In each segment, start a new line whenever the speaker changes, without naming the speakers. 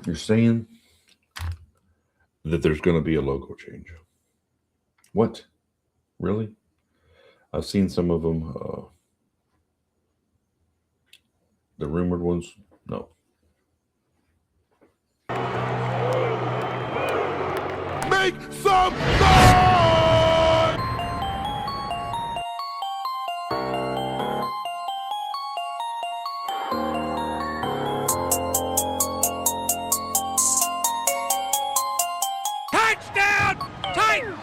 You're saying that there's going to be a logo change. What? Really? I've seen some of them. The rumored ones. No.
Make some noise! Touchdown, Titans!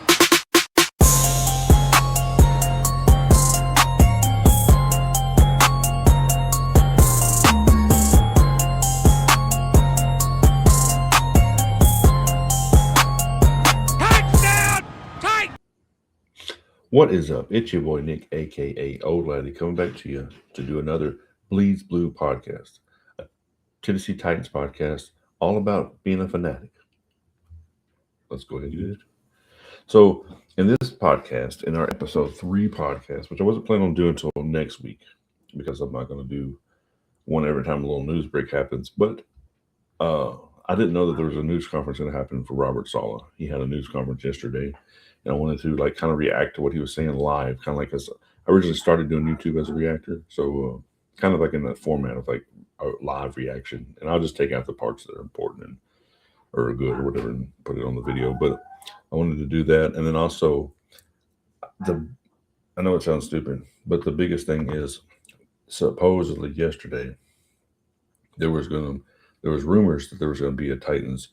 What is up? It's your boy Nick, aka Old Laddie, coming back to you to do another Bleeds Blue podcast, a Tennessee Titans podcast, all about being a fanatic. Let's go ahead and do it. So, in this podcast, in our episode 3 podcast, which I wasn't planning on doing until next week because I'm not going to do one every time a little news break happens, but I didn't know that there was a news conference going to happen for Robert Saleh. He had a news conference yesterday. And I wanted to kind of react to what he was saying live, kind of like as I originally started doing YouTube as a reactor. So kind of like in that format of like a live reaction. And I'll just take out the parts that are important or good or whatever and put it on the video. But I wanted to do that. And then also I know it sounds stupid, but the biggest thing is supposedly yesterday there was rumors that there was going to be a Titans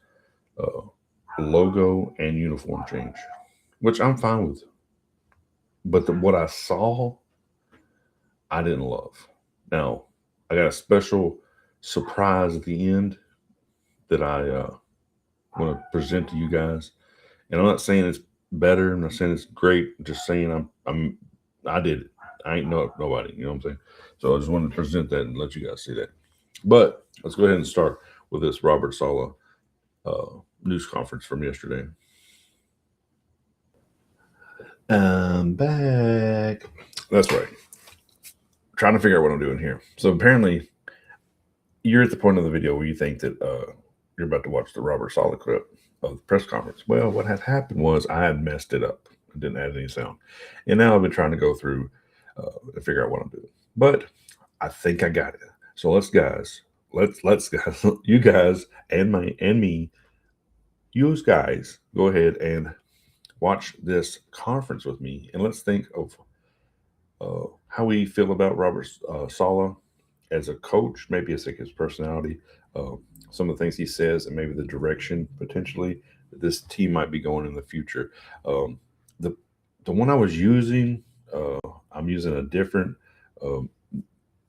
logo and uniform change, which I'm fine with. But what I saw, I didn't love. Now, I got a special surprise at the end that I want to present to you guys. And I'm not saying it's better. I'm not saying it's great. I'm just saying I did it. I ain't nobody. You know what I'm saying? So I just wanted to present that and let you guys see that. But let's go ahead and start with this Robert Saleh news conference from yesterday. I'm back. That's right. Trying to figure out what I'm doing here. So apparently, you're at the point of the video where you think that you're about to watch the Robert Saleh clip of the press conference. Well, what had happened was I had messed it up. I didn't add any sound. And now I've been trying to go through and figure out what I'm doing. But I think I got it. So let's guys, you guys and me, you guys, go ahead and watch this conference with me, and let's think of how we feel about Robert Saleh as a coach. Maybe it's like his personality, some of the things he says, and maybe the direction potentially that this team might be going in the future. The one I was using, I'm using a different.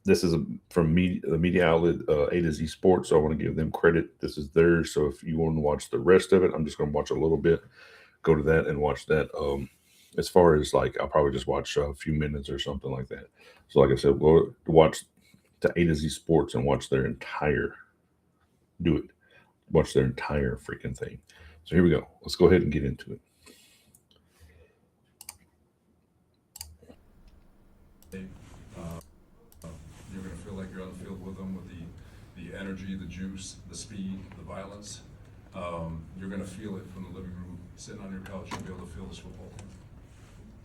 This is from the media outlet A to Z Sports, so I want to give them credit. This is theirs. So if you want to watch the rest of it, I'm just going to watch a little bit. Go to that and watch that. As far as I'll probably just watch a few minutes or something like that. So like I said, go watch to A to Z Sports and watch their entire watch their entire freaking thing. So here we go. Let's go ahead and get into it.
You're going to feel like you're on the field with them with the energy, the juice, the speed, the violence. You're going to feel it from the living room. Sitting on your couch, you'll be able to feel this football team.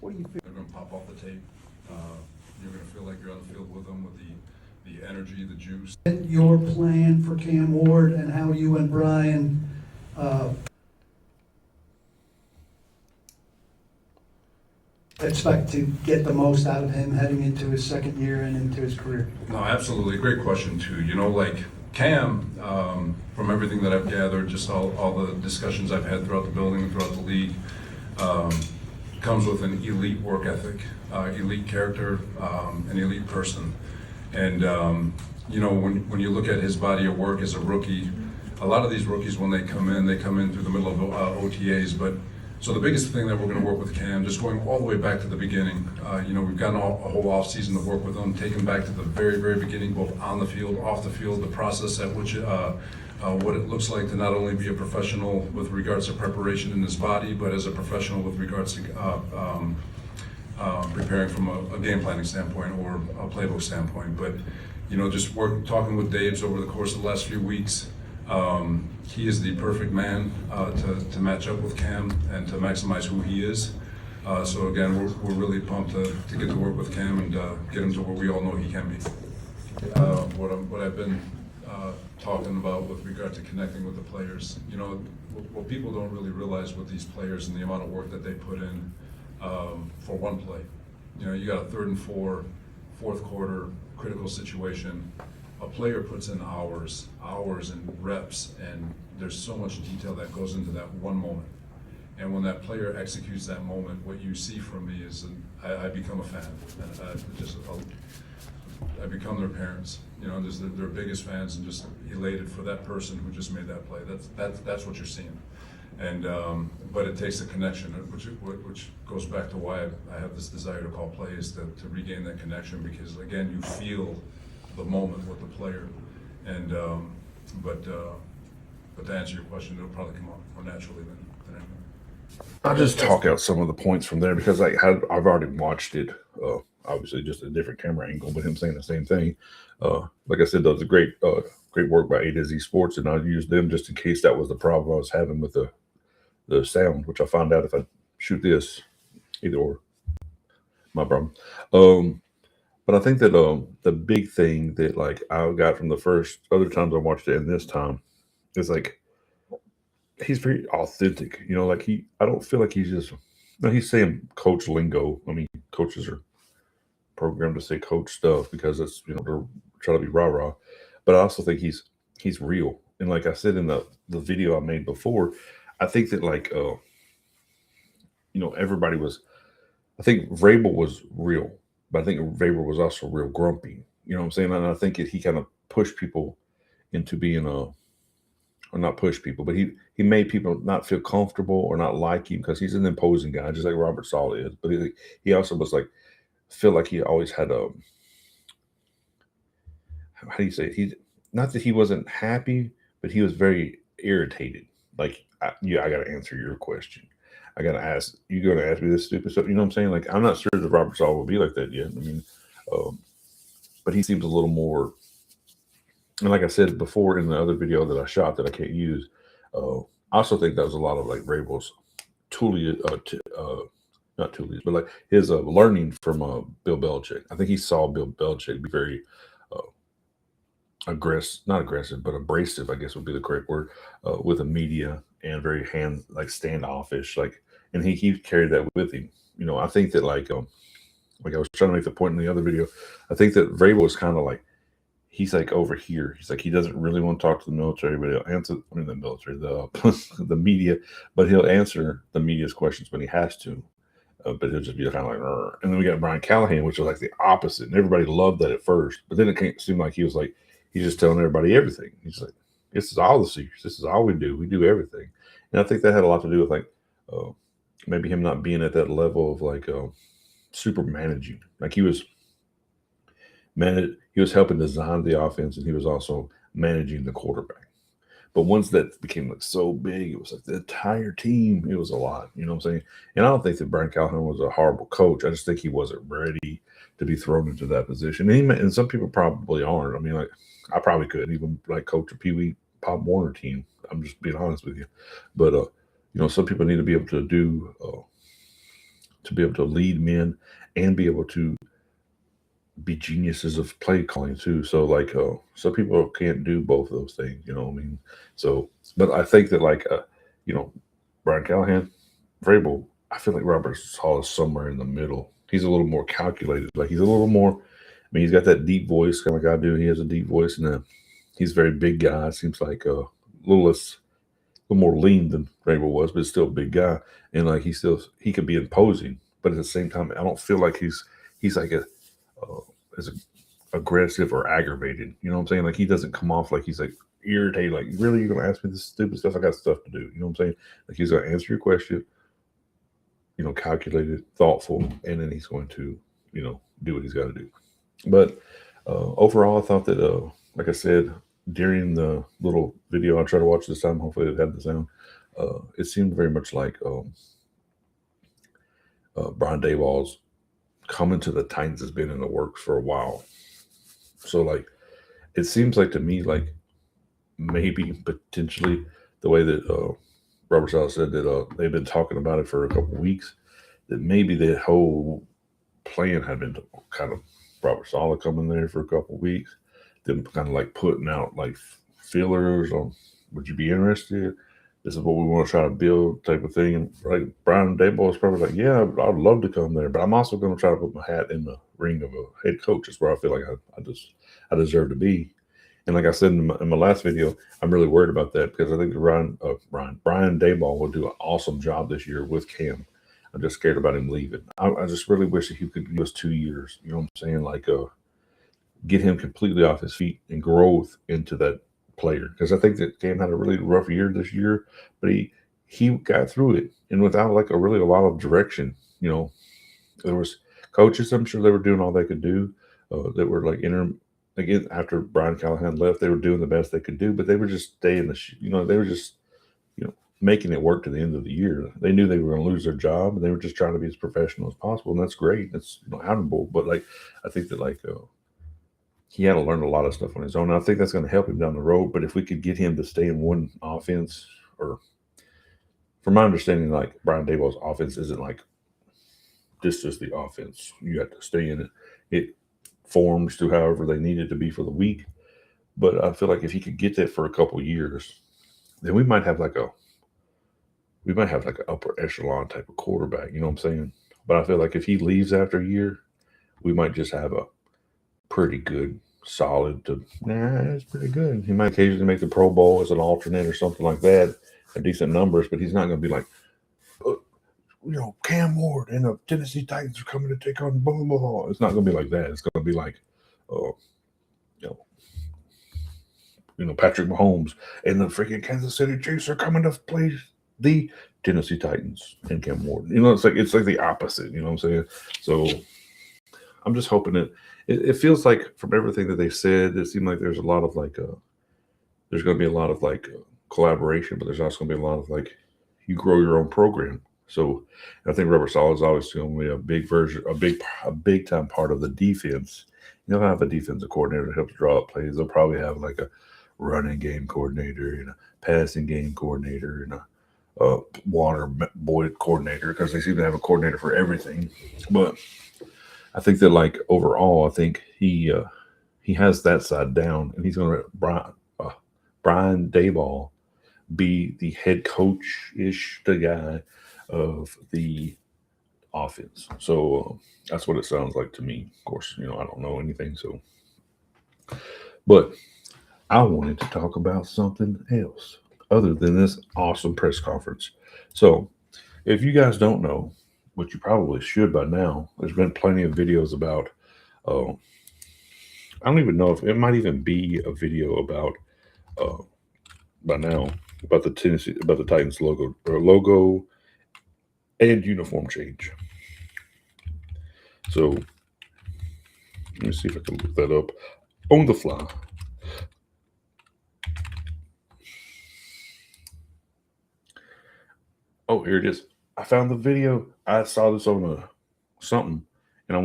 What do you feel?
They're going to pop off the tape. You're going to feel like you're on the field with them with the energy, the juice.
Your plan for Cam Ward and how you and Brian expect to get the most out of him heading into his second year and into his career?
No, absolutely. Great question, too. Cam, from everything that I've gathered, just all the discussions I've had throughout the building and throughout the league, comes with an elite work ethic, elite character, an elite person. And, when you look at his body of work as a rookie, a lot of these rookies, when they come in through the middle of OTAs. So the biggest thing that we're going to work with Cam, just going all the way back to the beginning, we've gotten a whole off season to work with him, take him back to the very, very beginning, both on the field, off the field, the process at which, what it looks like to not only be a professional with regards to preparation in his body, but as a professional with regards to preparing from a game planning standpoint or a playbook standpoint. But, just talking with Daves over the course of the last few weeks, He is the perfect man to match up with Cam and to maximize who he is. So again, we're really pumped to get to work with Cam and get him to where we all know he can be. What I've been talking about with regard to connecting with the players, you know, what people don't really realize with these players and the amount of work that they put in for one play. You know, you got a 3rd and 4, fourth quarter critical situation. A player puts in hours and reps, and there's so much detail that goes into that one moment. And when that player executes that moment, what you see from me is I become a fan, and I become their parents. You know, just their biggest fans, and just elated for that person who just made that play. That's what you're seeing. And but it takes a connection, which goes back to why I have this desire to call plays to regain that connection, because again, you feel the moment with the player. And but to answer your question, it'll probably come out more naturally than anything.
I'll just talk out some of the points from there, because like I've already watched it. Obviously, just a different camera angle, but him saying the same thing. Like I said, that was a great work by A to Z Sports, and I used them just in case that was the problem I was having with the sound, which I found out if I shoot this, either or, my problem. But I think that the big thing that like I got from the first other times I watched it and this time is like he's very authentic. You know, like I don't feel like he's just, no, he's saying coach lingo. I mean, coaches are programmed to say coach stuff because it's, you know, they're trying to be rah-rah. But I also think he's real. And like I said in the video I made before, I think that like you know, everybody was, I think Vrabel was real, but I think Vrabel was also real grumpy. You know what I'm saying? And I think he kind of pushed people into being or not push people, but he made people not feel comfortable or not like him because he's an imposing guy, just like Robert Saleh is. But he also was like, feel like he always had how do you say it? He, not that he wasn't happy, but he was very irritated. Like, I got to answer your question. I got to ask, you going to ask me this stupid stuff? You know what I'm saying? Like, I'm not sure that Robert Saleh will be like that yet. I mean, but he seems a little more, and like I said before in the other video that I shot that I can't use, I also think that was a lot of like Vrabel's not Tully's, but like his learning from Bill Belichick. I think he saw Bill Belichick be very not aggressive, but abrasive, I guess would be the correct word, with the media, and very standoffish. Like, and he carried that with him. You know, I think that like I was trying to make the point in the other video, I think that Vrabel was kind of like, he's like over here. He's like, he doesn't really want to talk to the military, but he'll answer, I mean, the military, the media, but he'll answer the media's questions when he has to. But he'll just be kind of like, rrr. And then we got Brian Callahan, which was like the opposite. And everybody loved that at first, but then it seemed like he was like, he's just telling everybody everything. He's like, this is all the secrets. This is all we do. We do everything. And I think that had a lot to do with like, maybe him not being at that level of like super managing. Like he was helping design the offense, and he was also managing the quarterback. But once that became like so big, it was like the entire team. It was a lot, you know what I'm saying? And I don't think that Brian Callahan was a horrible coach. I just think he wasn't ready to be thrown into that position. And some people probably aren't. I mean, like I probably couldn't even like coach a Pee Wee Pop Warner team. I'm just being honest with you. But you know, some people need to be able to do to be able to lead men and be able to be geniuses of play calling too. So like some people can't do both of those things, you know what I mean? So, but I think that like you know, Brian Callahan, Vrabel, I feel like Robert Saleh is somewhere in the middle. He's a little more calculated. Like he's a little more, I mean, he's got that deep voice kind of like I do. He has a deep voice, and he's a very big guy. Seems like a little more lean than Vrabel was, but still a big guy. And like he could be imposing, but at the same time, I don't feel like he's like as aggressive or aggravated. You know what I'm saying? Like he doesn't come off like he's like irritated. Like, really, you're gonna ask me this stupid stuff? I got stuff to do. You know what I'm saying? Like he's gonna answer your question, you know, calculated, thoughtful, and then he's going to, you know, do what he's got to do. But overall, I thought that, like I said, during the little video I tried to watch this time, hopefully it had the sound. It seemed very much like Brian Daboll's coming to the Titans has been in the works for a while. So like, it seems like to me, like maybe potentially the way that Robert Saleh said that they've been talking about it for a couple of weeks, that maybe the whole plan had been to kind of Robert Saleh coming there for a couple of weeks, them kind of like putting out like fillers on, would you be interested? This is what we want to try to build, type of thing. And like Brian Daboll is probably like, yeah, I'd love to come there, but I'm also going to try to put my hat in the ring of a head coach. That's where I feel like I deserve to be. And like I said in my last video, I'm really worried about that because I think that Brian Daboll will do an awesome job this year with Cam. I'm just scared about him leaving. I just really wish that he could give us 2 years. You know what I'm saying? Like, get him completely off his feet and growth into that player. Because I think that Cam had a really rough year this year, but he got through it, and without like a lot of direction. You know, there was coaches. I'm sure they were doing all they could do. That were like again after Brian Callahan left, they were doing the best they could do, but they were just staying they were just making it work to the end of the year. They knew they were going to lose their job, and they were just trying to be as professional as possible, and that's great. That's admirable. But like, I think that like he had to learn a lot of stuff on his own. And I think that's going to help him down the road. But if we could get him to stay in one offense, or from my understanding, like Brian Daboll's offense isn't like this is the offense. You have to stay in it. It forms to however they need it to be for the week. But I feel like if he could get that for a couple years, then we might have like an upper echelon type of quarterback. You know what I'm saying? But I feel like if he leaves after a year, we might just have a pretty good, solid to, it's pretty good. He might occasionally make the Pro Bowl as an alternate or something like that, decent numbers, but he's not going to be like, Cam Ward and the Tennessee Titans are coming to take on blah, blah, blah. It's not going to be like that. It's going to be like, Patrick Mahomes and the freaking Kansas City Chiefs are coming to play the Tennessee Titans and Cam Ward. It's like the opposite. You know what I'm saying? So I'm just hoping that it feels like from everything that they said, it seemed like there's a lot of like there's going to be a lot of like collaboration, but there's also going to be a lot of like you grow your own program. So I think Robert Saleh is always going to be a big time part of the defense. They'll have a defensive coordinator that helps draw up plays. They'll probably have like a running game coordinator and a passing game coordinator and a water boy coordinator, because they seem to have a coordinator for everything. But I think that like overall, I think he has that side down, and he's going to Brian Daboll be the head coach-ish, the guy of the offense. So that's what it sounds like to me. Of course, I don't know anything. So, but I wanted to talk about something else other than this awesome press conference. So if you guys don't know, which you probably should by now, there's been plenty of videos about, I don't even know if it might even be a video about, by now, about the Titans logo and uniform change. So let me see if I can look that up on the fly. Oh, here it is. I found the video. I saw this on something, and I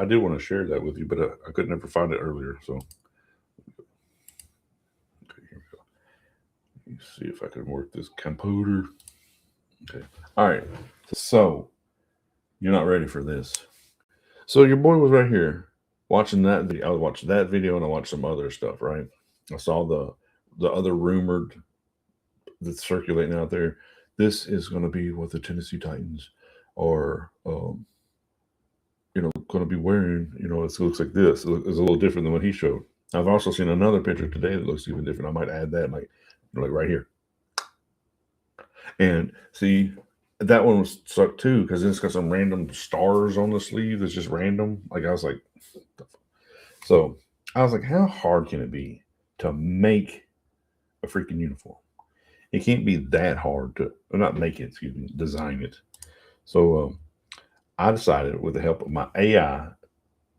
did want to share that with you, but I could never find it earlier. So, okay, here we go. Let me see if I can work this computer. Okay. All right. So, you're not ready for this. So, your boy was right here watching that video. I was watching that video, and I watched some other stuff, right? I saw the other rumored that's circulating out there. This is going to be what the Tennessee Titans are, going to be wearing. It looks like this. It's a little different than what he showed. I've also seen another picture today that looks even different. I might add that, like right here. And see, that one was sucked too, because it's got some random stars on the sleeve. It's just random. Like, I was like, so I was like, how hard can it be to make a freaking uniform? It can't be that hard to, not make it, design it. So I decided, with the help of my AI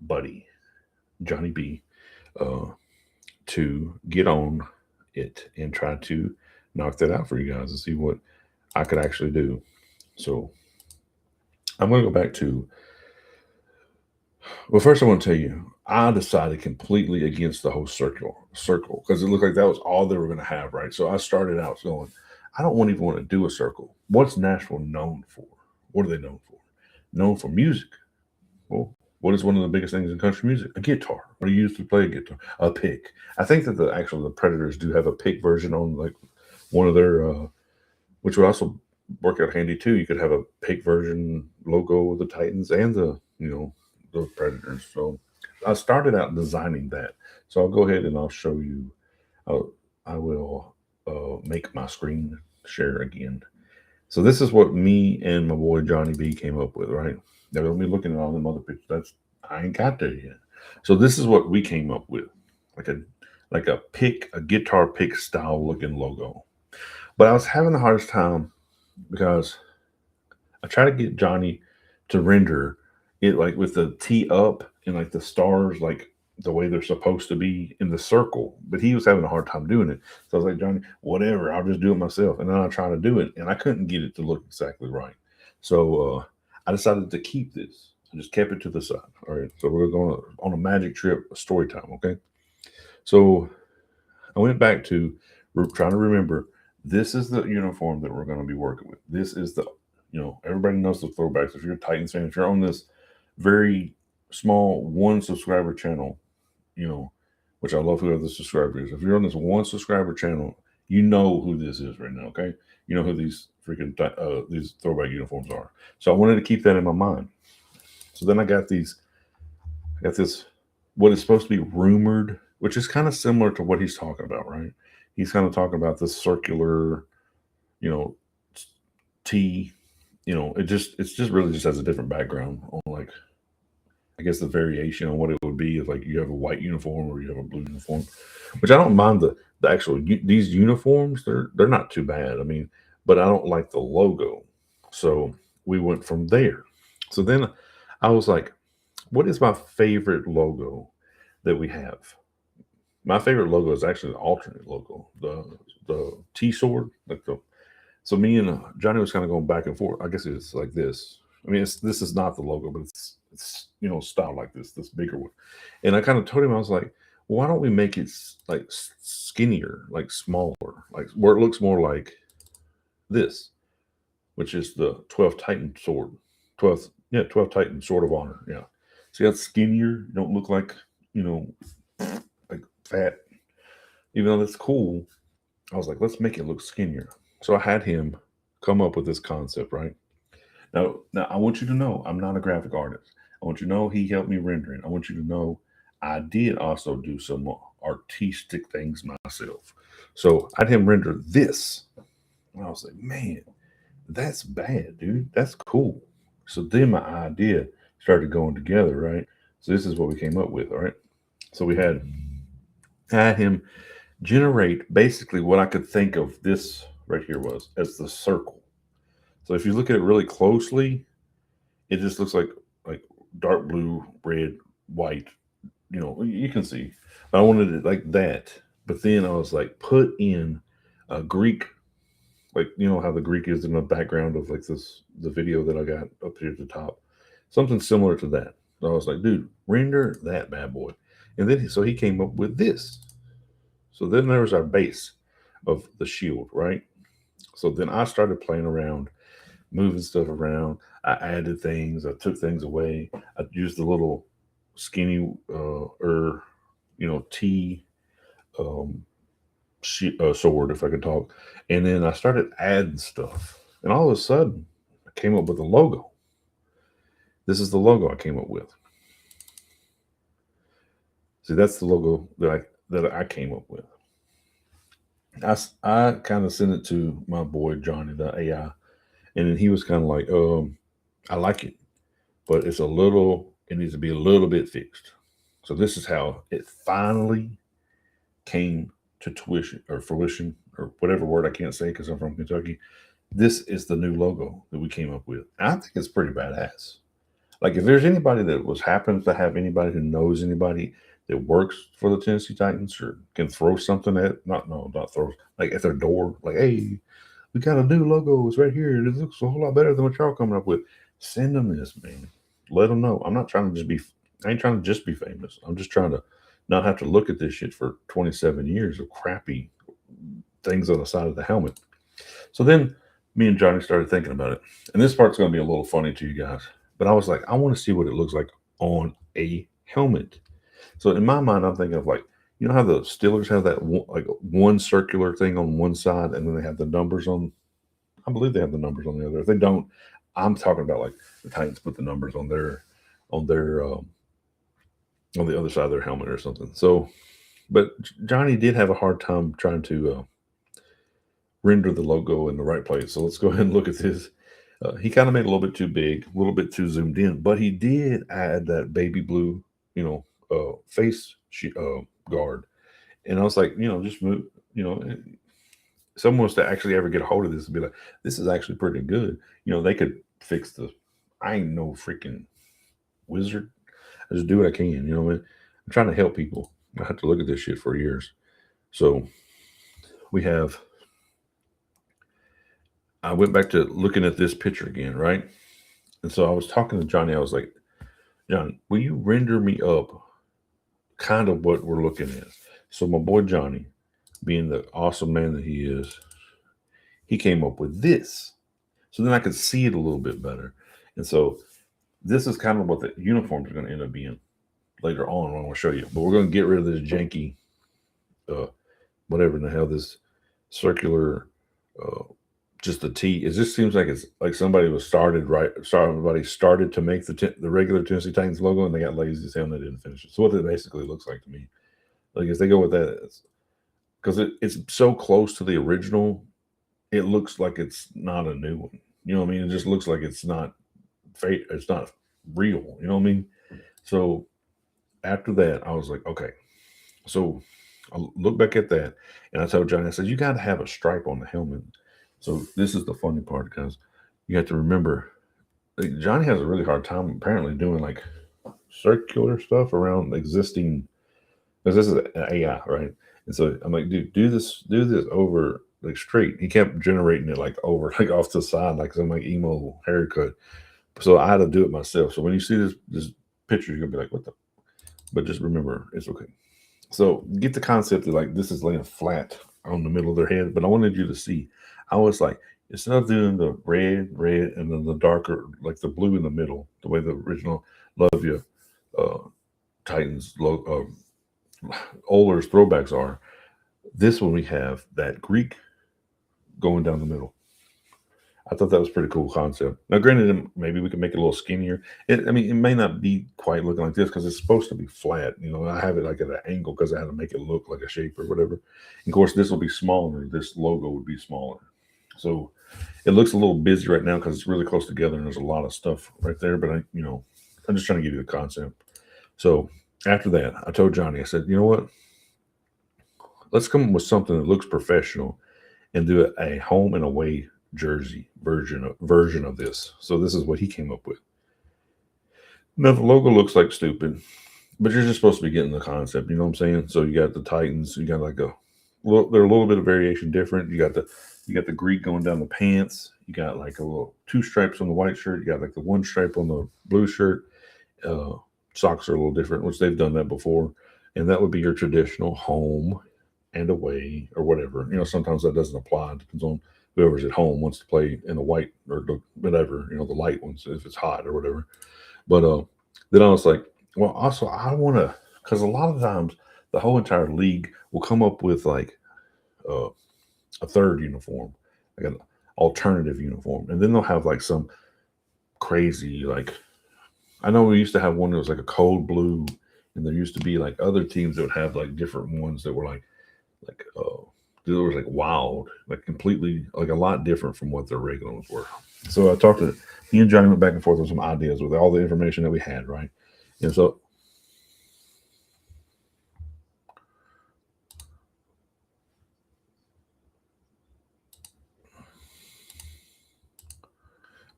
buddy, Johnny B, to get on it and try to knock that out for you guys and see what I could actually do. So I'm going to go back to, well, first I want to tell you, I decided completely against the whole circle because it looked like that was all they were going to have, right? So I started out going, I don't even want to do a circle. What's Nashville known for? What are they known for? Known for music. Well, what is one of the biggest things in country music? A guitar. What do you use to play a guitar? A pick. I think that the Predators do have a pick version on like one of their, which would also work out handy too. You could have a pick version logo of the Titans and the Predators. So I started out designing that. So I'll go ahead and I'll show you. I will make my screen share again. So this is what me and my boy Johnny B came up with, right? Now don't be looking at all them other pictures. I ain't got there yet. So this is what we came up with, like a guitar pick style looking logo. But I was having the hardest time because I try to get Johnny to render it like with the T up and like the stars like the way they're supposed to be in the circle, but he was having a hard time doing it. So I was like, Johnny, whatever, I'll just do it myself. And then I tried to do it, and I couldn't get it to look exactly right. So I decided to keep this. I just kept it to the side. All right, so we're going on a magic trip, story time, okay? So I went back to trying to remember, this is the uniform that we're going to be working with. This is the, everybody knows the throwbacks. If you're a Titans fan, if you're on this very small one subscriber channel, which I love whoever the subscriber is. If you're on this one subscriber channel, you know who this is right now, okay? You know who these freaking these throwback uniforms are. So I wanted to keep that in my mind. So then I got this, what is supposed to be rumored, which is kind of similar to what he's talking about, right? He's kind of talking about this circular, T, it's just really just has a different background on like, I guess the variation on what it would be is like you have a white uniform or you have a blue uniform, which I don't mind the actual these uniforms. They're not too bad. I mean, but I don't like the logo. So we went from there. So then I was like, what is my favorite logo that we have? My favorite logo is actually the alternate logo, the T sword, like the. So me and Johnny was kind of going back and forth. I guess it's like this. I mean, this is not the logo, but it's styled like this bigger one. And I kind of told him, I was like, why don't we make it like skinnier, like smaller, like where it looks more like this, which is the 12th Titan sword, 12th Titan sword of honor. Yeah. See, that's skinnier. You don't look like, like fat. Even though that's cool, I was like, let's make it look skinnier. So I had him come up with this concept, right? Now, I want you to know I'm not a graphic artist. I want you to know he helped me rendering. I want you to know I did also do some artistic things myself. So I had him render this. And I was like, man, that's bad, dude. That's cool. So then my idea started going together, right? So this is what we came up with, all right? So we had him generate basically what I could think of this right here was as the circle. So if you look at it really closely, it just looks like dark blue, red, white. You can see. But I wanted it like that. But then I was like, put in a Greek, like how the Greek is in the background of like the video that I got up here at the top, something similar to that. So I was like, dude, render that bad boy. And then so he came up with this. So then there was our base of the shield, right? So then I started playing around, moving stuff around. I added things. I took things away. I used the little skinny T sword, if I could talk. And then I started adding stuff. And all of a sudden, I came up with a logo. This is the logo I came up with. See, that's the logo that I came up with. I kind of sent it to my boy Johnny, the AI. And then he was kind of like, I like it, but it needs to be a little bit fixed. So this is how it finally came to fruition, or whatever word I can't say because I'm from Kentucky. This is the new logo that we came up with. I think it's pretty badass. Like if there's anybody that happens to have anybody who knows anybody that works for the Tennessee Titans or can throw something not throw, like at their door, like, hey, we got a new logo. It's right here. It looks a whole lot better than what y'all coming up with. Send them this, man. Let them know. I'm not trying to just be I ain't trying to just be famous. I'm just trying to not have to look at this shit for 27 years of crappy things on the side of the helmet. So then me and Johnny started thinking about it. And this part's going to be a little funny to you guys. But I was like, I want to see what it looks like on a helmet. So in my mind, I'm thinking of like, you know how the Steelers have that one circular thing on one side, and then they have the numbers on. I believe they have the numbers on the other. If they don't, I'm talking about like the Titans put the numbers on their on the other side of their helmet or something. So, but Johnny did have a hard time trying to render the logo in the right place. So let's go ahead and look at this. He kind of made it a little bit too big, a little bit too zoomed in, but he did add that baby blue, face guard. And I was like, just move, someone was to actually ever get a hold of this and be like, this is actually pretty good. They could fix the, I ain't no freaking wizard. I just do what I can. I'm trying to help people. I have to look at this shit for years. So I went back to looking at this picture again, right? And so I was talking to Johnny. I was like, John, will you render me up kind of what we're looking at? So my boy Johnny, being the awesome man that he is, he came up with this. So then I could see it a little bit better. And so this is kind of what the uniforms are going to end up being later on. I want to show you. But we're going to get rid of this janky, whatever in the hell, this circular, just the T. It just seems like it's like somebody started to make the regular Tennessee Titans logo, and they got lazy as hell and they didn't finish it. So what it basically looks like to me, like as they go with that, because it's so close to the original, it looks like it's not a new one. You know what I mean? It just looks like it's not fake. It's not real. You know what I mean? So after that, I was like, okay. So I look back at that, and I told Johnny, I said, you got to have a stripe on the helmet. So this is the funny part, because you have to remember, like, Johnny has a really hard time apparently doing like circular stuff around existing, because this is an AI, right? And so I'm like, dude, do this over like straight. He kept generating it like over, like off to the side, like some like emo haircut. So I had to do it myself. So when you see this picture, you're gonna be like, what the? But just remember, it's okay. So get the concept that like this is laying flat on the middle of their head. But I wanted you to see. I was like, instead of doing the red, and then the darker, like the blue in the middle, the way the original Love You Titans Oilers throwbacks are, this one we have that Greek going down the middle. I thought that was a pretty cool concept. Now, granted, maybe we can make it a little skinnier. It may not be quite looking like this because it's supposed to be flat. I have it like at an angle because I had to make it look like a shape or whatever. And of course, this will be smaller. This logo would be smaller. So it looks a little busy right now because it's really close together and there's a lot of stuff right there. But I'm just trying to give you the concept. So after that, I told Johnny, I said, you know what? Let's come up with something that looks professional and do a home and away jersey version of this. So this is what he came up with. Now the logo looks like stupid, but you're just supposed to be getting the concept. You know what I'm saying? So you got the Titans. You got like they're a little bit of variation different. You got the Greek going down the pants. You got like a little 2 stripes on the white shirt. You got like the 1 stripe on the blue shirt. Socks are a little different, which they've done that before. And that would be your traditional home and away or whatever. Sometimes that doesn't apply. It depends on whoever's at home wants to play in the white or the whatever, the light ones if it's hot or whatever. But then I was like, well, also I want to, because a lot of times the whole entire league will come up with like a third uniform, like an alternative uniform, and then they'll have like some crazy, like, I know we used to have one that was like a cold blue, and there used to be like other teams that would have like different ones that were like it was like wild, like completely, like a lot different from what their regular ones were. So I talked to me and Johnny went back and forth on some ideas with all the information that we had, right? And so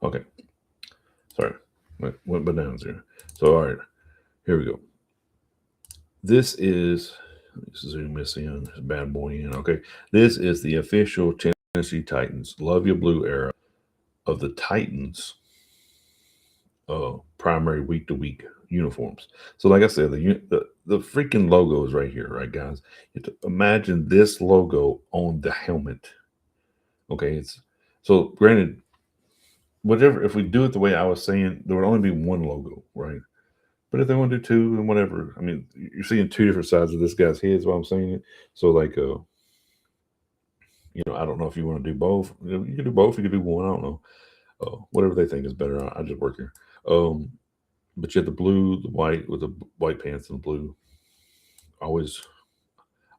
okay, sorry, went bananas here. So all right, here we go. This is, let me zoom this in, this bad boy in. Okay, this is the official Tennessee Titans Love You Blue era of the Titans primary week-to-week uniforms. So, like I said, the freaking logo is right here, right, guys? You have to imagine this logo on the helmet. Okay, it's so granted, whatever. If we do it the way I was saying, there would only be one logo, right? But if they want to do two, then whatever. I mean, you're seeing two different sides of this guy's head. Is why I'm saying it. So, like, I don't know if you want to do both. You can do both. You can do one. I don't know. Whatever they think is better. I just work here. But you have the blue, the white with the white pants and blue. Always,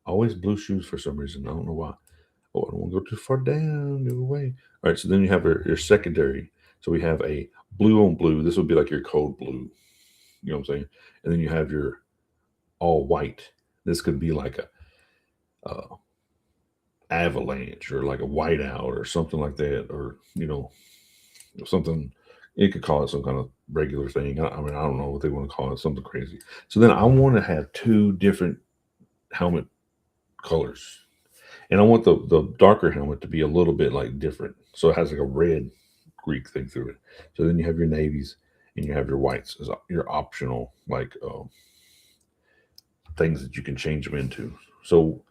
always blue shoes for some reason. I don't know why. Oh, I don't want to go too far down. Go away. All right. So then you have your secondary. So we have a blue on blue. This would be like your code blue. You know what I'm saying? And then you have your all white. This could be like a avalanche or like a whiteout or something like that, or something. You could call it some kind of regular thing. I mean, I don't know what they want to call it, something crazy. So then I want to have two different helmet colors, and I want the darker helmet to be a little bit like different, so it has like a red Greek thing through it. So then you have your navies and you have your whites as your optional like things that you can change them into. So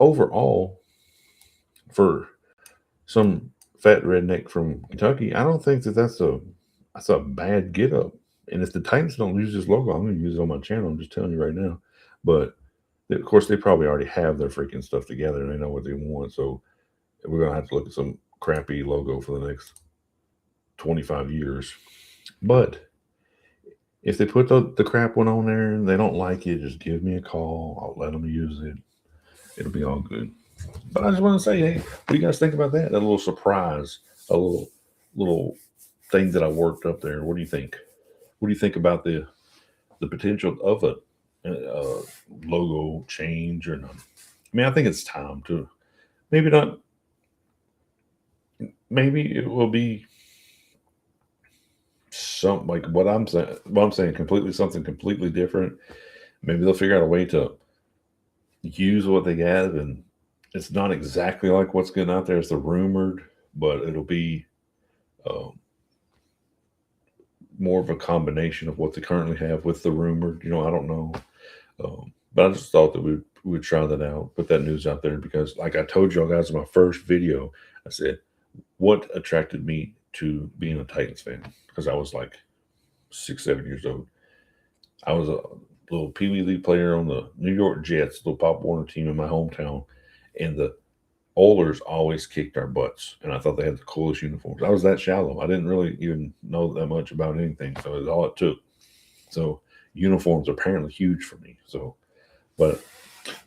overall, for some fat redneck from Kentucky, I don't think that's a bad get up. And if the Titans don't use this logo, I'm going to use it on my channel. I'm just telling you right now. But of course, they probably already have their freaking stuff together and they know what they want. So we're going to have to look at some crappy logo for the next 25 years. But if they put the crap one on there and they don't like it, just give me a call. I'll let them use it. It'll be all good. But I just want to say, hey, what do you guys think about that? That little surprise, a little thing that I worked up there. What do you think? What do you think about the potential of a logo change or not? I mean, I think it's time to maybe not. Maybe it will be something like what I'm saying. What I'm saying, something completely different. Maybe they'll figure out a way to use what they have, and it's not exactly like what's getting out there. It's the rumored, but it'll be more of a combination of what they currently have with the rumored. I don't know. But I just thought that we would try that out, put that news out there, because like I told y'all guys in my first video, I said, what attracted me to being a Titans fan? Because I was like 6, 7 years old. I was a little Pee Wee League player on the New York Jets, little Pop Warner team in my hometown. And the Oilers always kicked our butts. And I thought they had the coolest uniforms. I was that shallow. I didn't really even know that much about anything. So it was all it took. So uniforms are apparently huge for me. So, but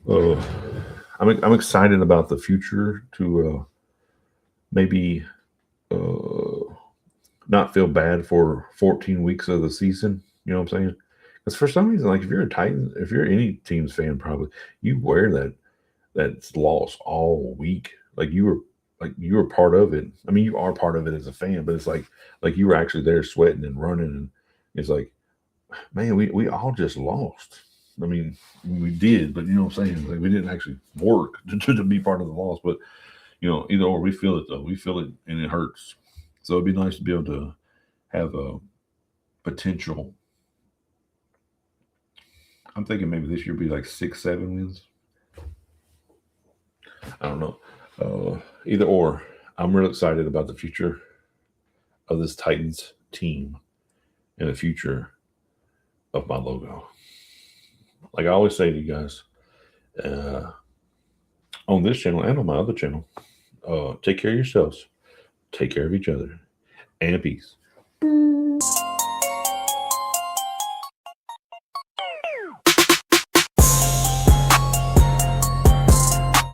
I'm excited about the future to maybe not feel bad for 14 weeks of the season. You know what I'm saying? Because for some reason, like if you're a Titan, if you're any team's fan, probably you wear that's lost all week. Like you were part of it. I mean, you are part of it as a fan, but it's like you were actually there sweating and running, and it's like, man, we all just lost. I mean, we did, but you know what I'm saying? Like we didn't actually work to be part of the loss, but either or, we feel it though. We feel it and it hurts. So it'd be nice to be able to have a potential. I'm thinking maybe this year be like 6, 7 wins. I don't know. Either or, I'm real excited about the future of this Titans team and the future of my logo. Like I always say to you guys, on this channel and on my other channel, take care of yourselves, take care of each other, and peace.